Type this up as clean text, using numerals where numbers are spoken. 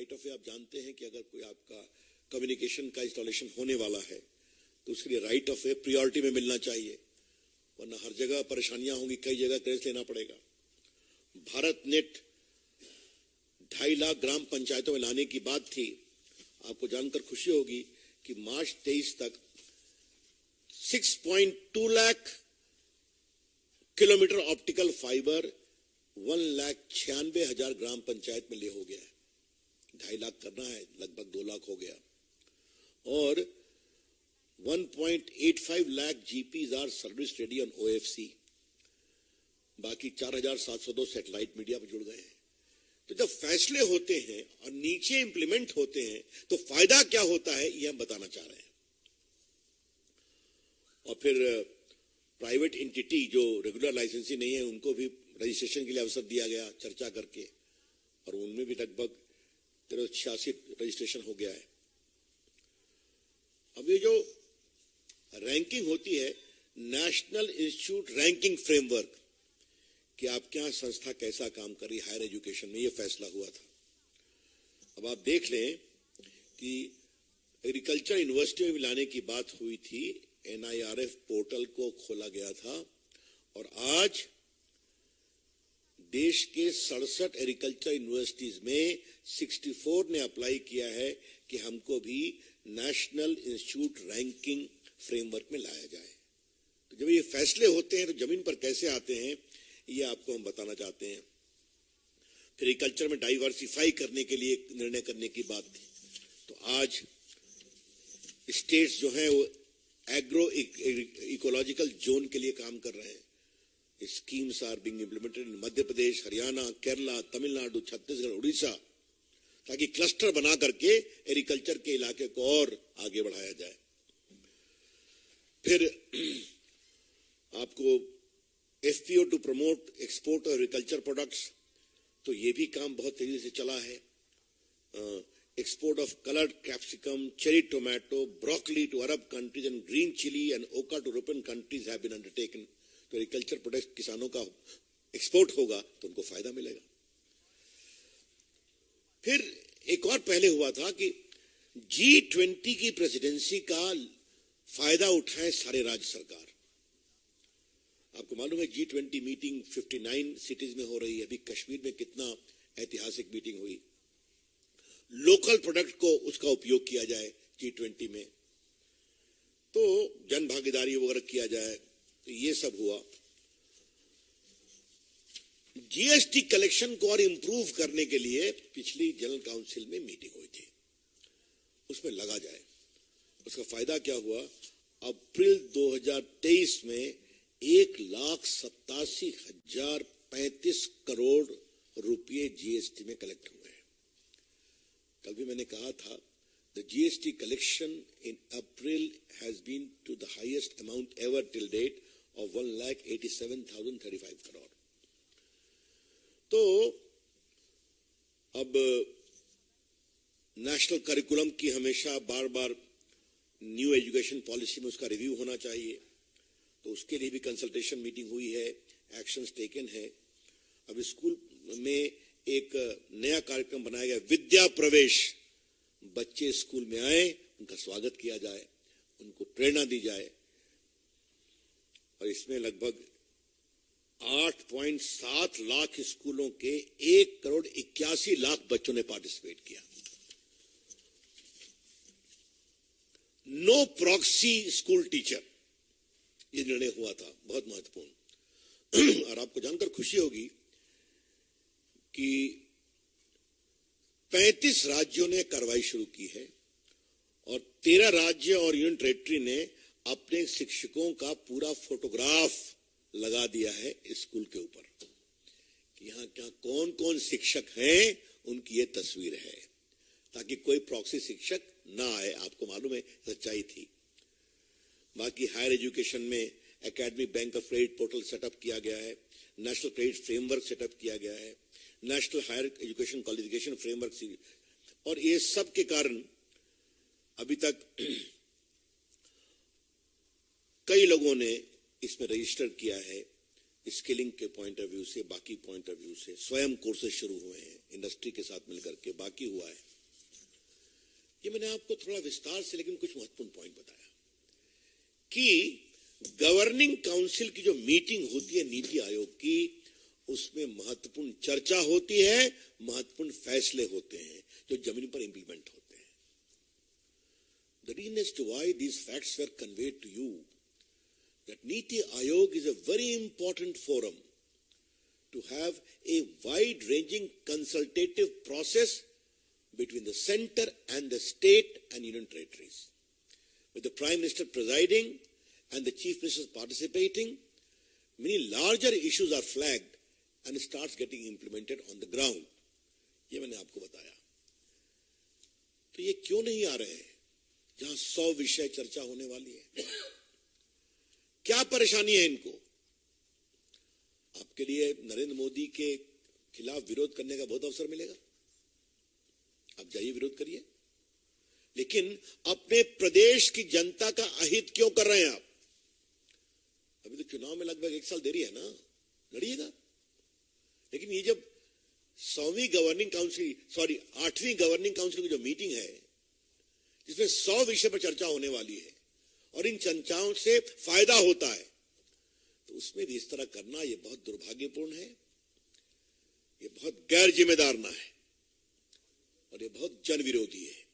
Right of वे आप जानते हैं कि अगर कोई आपका कम्युनिकेशन का इंस्टॉलेशन होने वाला है तो उसके लिए राइट ऑफ वे प्रायोरिटी में मिलना चाहिए, वरना हर जगह परेशानियां होंगी, कई जगह क्लियरेंस लेना पड़ेगा। भारत नेट 2.5 लाख ग्राम पंचायतों में लाने की बात थी। आपको जानकर खुशी होगी कि मार्च 23 तक 6.2 लाख किलोमीटर ऑप्टिकल फाइबर 1,96,000 ग्राम पंचायत में ले हो गया है। 2.5 लाख करना है, लगभग 2 लाख हो गया। और 1.85 lakh GPs are service ready on OFC। बाकी 4,702 सैटेलाइट मीडिया पर जुड़ गए हैं। तो जब फैसले होते हैं और नीचे इंप्लीमेंट होते हैं तो फायदा क्या होता है ये हम बताना चाह रहे हैं। और फिर प्राइवेट एंटिटी जो रेगुलर लाइसेंसी नहीं है उनको भी रजिस्ट्रेशन के लिए अवसर दिया गया चर्चा करके, और उनमें भी लगभग 86 रजिस्ट्रेशन हो गया है। अब ये जो रैंकिंग होती है, नेशनल इंस्टीट्यूट रैंकिंग फ्रेमवर्क, कि आपके यहाँ संस्था कैसा काम कर रही है हायर एजुकेशन में, ये फैसला हुआ था। अब आप देख लें कि एग्रीकल्चर यूनिवर्सिटी में भी लाने की बात हुई थी, NIRF पोर्टल को खोला गया था, और आज देश के 67 एग्रीकल्चर यूनिवर्सिटीज में 64 ने अप्लाई किया है कि हमको भी नेशनल इंस्टीट्यूट रैंकिंग फ्रेमवर्क में लाया जाए। तो जब ये फैसले होते हैं तो जमीन पर कैसे आते हैं ये आपको हम बताना चाहते हैं। फिर एग्रीकल्चर में डाइवर्सिफाई करने के लिए निर्णय करने की बात थी। तो आज स्टेट्स जो हैं वो एग्रो इकोलॉजिकल जोन के लिए काम कर रहे हैं। Schemes are being implemented in Madhya Pradesh, Haryana, Kerala, Tamil Nadu, Chhattisgarh, Orissa, ताकि क्लस्टर बना करके एग्रीकल्चर के इलाके को और आगे बढ़ाया जाए। फिर आपको FPO to promote export of agriculture products, तो ये भी काम बहुत तेजी से चला है। Export of coloured capsicum, cherry tomato, broccoli to Arab countries and green chilli and okra to European countries have been undertaken. तो एग्रीकल्चर प्रोडक्ट किसानों का एक्सपोर्ट होगा तो उनको फायदा मिलेगा। फिर एक और पहले हुआ था कि G20 की प्रेसिडेंसी का फायदा उठाए सारे राज्य सरकार। आपको मालूम है G20 मीटिंग 59 सिटीज में हो रही है। अभी कश्मीर में कितना ऐतिहासिक मीटिंग हुई। लोकल प्रोडक्ट को उसका उपयोग किया जाए G20 में, तो जन भागीदारी वगैरह किया जाए, तो ये सब हुआ। GST कलेक्शन को और इंप्रूव करने के लिए पिछली जनरल काउंसिल में मीटिंग हुई थी, उसमें लगा जाए। उसका फायदा क्या हुआ? अप्रैल 2023 में 1,87,035 करोड़ रुपये GST में कलेक्ट हुए हैं। कल भी मैंने कहा था, the GST collection in April has been to the highest amount ever till date of 1,87,035 crore. तो अब नेशनल करिकुलम की हमेशा बार बार न्यू एजुकेशन पॉलिसी में उसका रिव्यू होना चाहिए, तो उसके लिए भी कंसल्टेशन मीटिंग हुई है, एक्शंस टेकन है। अब स्कूल में एक नया कार्यक्रम बनाया गया, विद्या प्रवेश। बच्चे स्कूल में आए, उनका स्वागत किया जाए, उनको प्रेरणा दी जाए, और इसमें लगभग 8.7 लाख स्कूलों के 1,81,00,000 बच्चों ने पार्टिसिपेट किया। नो प्रॉक्सी स्कूल टीचर, ये निर्णय हुआ था, बहुत महत्वपूर्ण। और आपको जानकर खुशी होगी कि 35 राज्यों ने कार्रवाई शुरू की है, और 13 राज्य और यूनियन टेरिटरी ने अपने शिक्षकों का पूरा फोटोग्राफ लगा दिया है स्कूल के ऊपर कि यहाँ क्या कौन कौन शिक्षक हैं, उनकी ये तस्वीर है, ताकि कोई प्रॉक्सी शिक्षक ना आए। आपको मालूम है सच्चाई थी। बाकी हायर एजुकेशन में academic bank of credit portal setup किया गया है, नेशनल क्रेडिट फ्रेमवर्क सेटअप किया गया है, national higher education qualification framework, और ये सब के कारण अभी तक कई लोगों ने इसमें रजिस्टर किया है। स्किलिंग के पॉइंट ऑफ व्यू से, बाकी पॉइंट ऑफ व्यू से स्वयं कोर्सेज शुरू हुए हैं इंडस्ट्री के साथ मिलकर के, बाकी हुआ है। ये मैंने आपको थोड़ा विस्तार से लेकिन कुछ महत्वपूर्ण पॉइंट बताया कि गवर्निंग काउंसिल की जो मीटिंग होती है नीति आयोग की, उसमें महत्वपूर्ण चर्चा होती है, महत्वपूर्ण फैसले होते हैं जो जमीन पर इंप्लीमेंट होते हैं. The reason as to why these facts were conveyed to you, that Niti Aayog is a very important forum to have a wide-ranging consultative process between the center and the state and union territories, with the Prime Minister presiding and the Chief Ministers participating. Many larger issues are flagged and starts getting implemented on the ground. ये मैंने आपको बताया. तो ये क्यों नहीं आ रहे हैं जहां 100 विषय चर्चा होने वाली है? क्या परेशानी है इनको? आपके लिए नरेंद्र मोदी के खिलाफ विरोध करने का बहुत अवसर मिलेगा, आप जाइए विरोध करिए, लेकिन अपने प्रदेश की जनता का अहित क्यों कर रहे हैं आप? अभी तो चुनाव में लगभग 1 साल देरी है ना, लड़िएगा. लेकिन ये जब 8वीं गवर्निंग काउंसिल की जो मीटिंग है, जिसमें 100 विषय पर चर्चा होने वाली है और इन चर्चाओं से फायदा होता है, तो उसमें भी इस तरह करना ये बहुत दुर्भाग्यपूर्ण है, ये बहुत गैर जिम्मेदार है और ये बहुत जन विरोधी है.